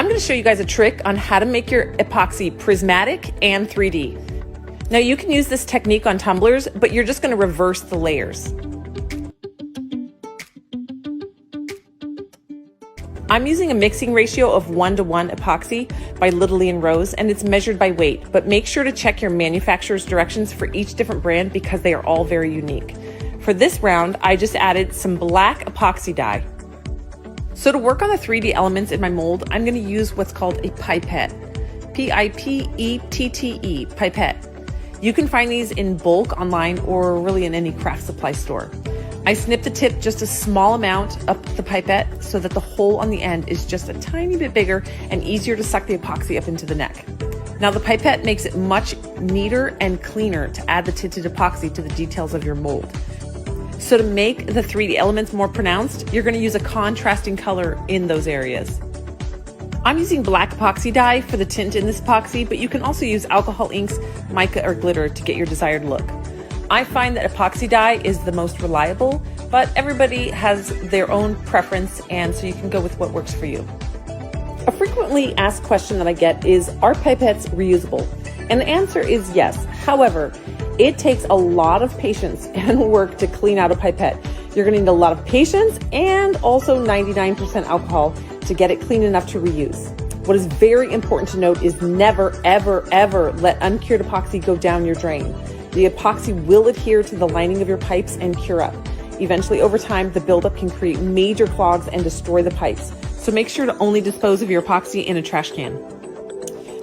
I'm going to show you guys a trick on how to make your epoxy prismatic and 3D. Now you can use this technique on tumblers, but you're just going to reverse the layers. I'm using a mixing ratio of 1:1 epoxy by Little and Rose, and it's measured by weight, but make sure to check your manufacturer's directions for each different brand because they are all very unique. For this round, I just added some black epoxy dye. So to work on the 3D elements in my mold, I'm going to use what's called a pipette. P-I-P-E-T-T-E, pipette. You can find these in bulk online or really in any craft supply store. I snip the tip just a small amount up the pipette so that the hole on the end is just a tiny bit bigger and easier to suck the epoxy up into the neck. Now the pipette makes it much neater and cleaner to add the tinted epoxy to the details of your mold. So to make the 3D elements more pronounced, you're going to use a contrasting color in those areas. I'm using black epoxy dye for the tint in this epoxy, but you can also use alcohol inks, mica, or glitter to get your desired look. I find that epoxy dye is the most reliable, but everybody has their own preference, and so you can go with what works for you. A frequently asked question that I get is, are pipettes reusable? And the answer is yes. However, it takes a lot of patience and work to clean out a pipette. You're going to need a lot of patience and also 99% alcohol to get it clean enough to reuse. What is very important to note is never, ever, ever let uncured epoxy go down your drain. The epoxy will adhere to the lining of your pipes and cure up. Eventually, over time, the buildup can create major clogs and destroy the pipes. So make sure to only dispose of your epoxy in a trash can.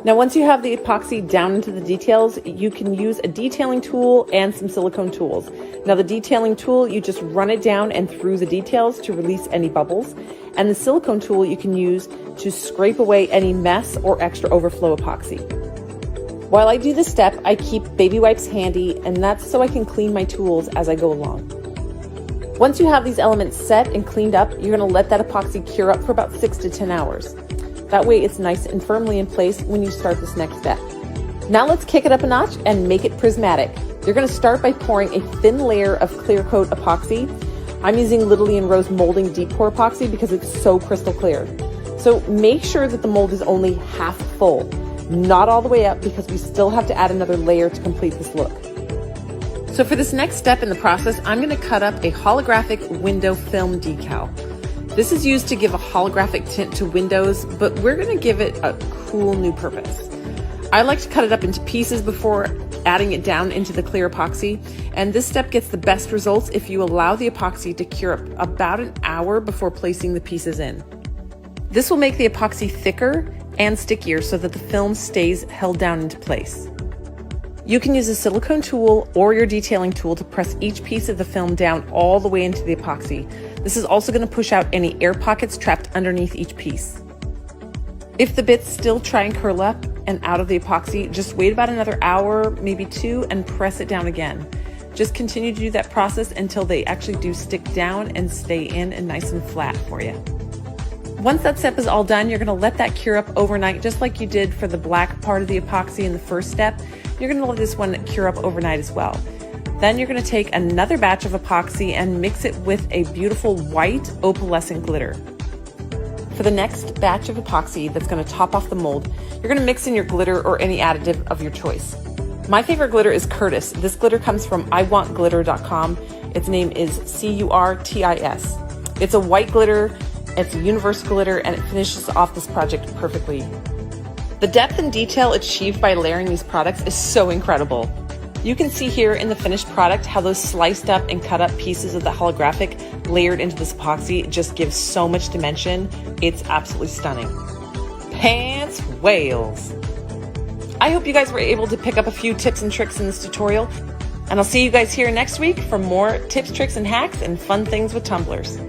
Now, once you have the epoxy down into the details, you can use a detailing tool and some silicone tools. Now, the detailing tool, you just run it down and through the details to release any bubbles. And the silicone tool you can use to scrape away any mess or extra overflow epoxy. While I do this step, I keep baby wipes handy, and that's so I can clean my tools as I go along. Once you have these elements set and cleaned up, you're going to let that epoxy cure up for about 6 to 10 hours. That way it's nice and firmly in place when you start this next step. Now let's kick it up a notch and make it prismatic. You're going to start by pouring a thin layer of clear coat epoxy. I'm using Little and Rose molding deep pour epoxy because it's so crystal clear. So make sure that the mold is only half full. Not all the way up because we still have to add another layer to complete this look. So for this next step in the process, I'm going to cut up a holographic window film decal. This is used to give a holographic tint to windows, but we're going to give it a cool new purpose. I like to cut it up into pieces before adding it down into the clear epoxy, and this step gets the best results if you allow the epoxy to cure up about an hour before placing the pieces in. This will make the epoxy thicker and stickier so that the film stays held down into place. You can use a silicone tool or your detailing tool to press each piece of the film down all the way into the epoxy. This is also going to push out any air pockets trapped underneath each piece. If the bits still try and curl up and out of the epoxy, just wait about another hour, maybe 2, and press it down again. Just continue to do that process until they actually do stick down and stay in and nice and flat for you. Once that step is all done, you're going to let that cure up overnight, just like you did for the black part of the epoxy in the first step. You're going to let this one cure up overnight as well. Then you're going to take another batch of epoxy and mix it with a beautiful white opalescent glitter. For the next batch of epoxy that's going to top off the mold, you're going to mix in your glitter or any additive of your choice. My favorite glitter is Curtis. This glitter comes from iwantglitter.com. Its name is C-U-R-T-I-S. It's a white glitter. It's a universal glitter, and it finishes off this project perfectly. The depth and detail achieved by layering these products is so incredible. You can see here in the finished product how those sliced up and cut up pieces of the holographic layered into this epoxy just gives so much dimension. It's absolutely stunning. Pants whales. I hope you guys were able to pick up a few tips and tricks in this tutorial, and I'll see you guys here next week for more tips, tricks, and hacks and fun things with tumblers.